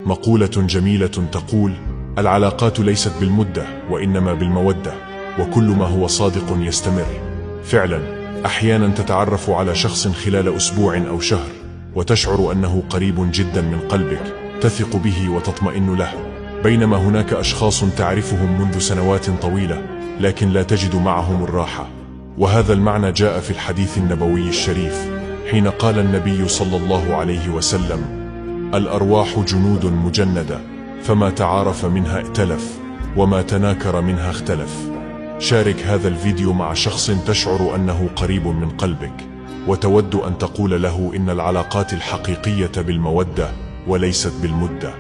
مقولة جميلة تقول: العلاقات ليست بالمدة وإنما بالمودة، وكل ما هو صادق يستمر. فعلا، أحيانا تتعرف على شخص خلال أسبوع أو شهر وتشعر أنه قريب جدا من قلبك، تثق به وتطمئن له، بينما هناك أشخاص تعرفهم منذ سنوات طويلة لكن لا تجد معهم الراحة. وهذا المعنى جاء في الحديث النبوي الشريف حين قال النبي صلى الله عليه وسلم: الأرواح جنود مجندة، فما تعارف منها ائتلف، وما تناكر منها اختلف. شارك هذا الفيديو مع شخص تشعر أنه قريب من قلبك، وتود أن تقول له إن العلاقات الحقيقية بالمودة وليست بالمدة.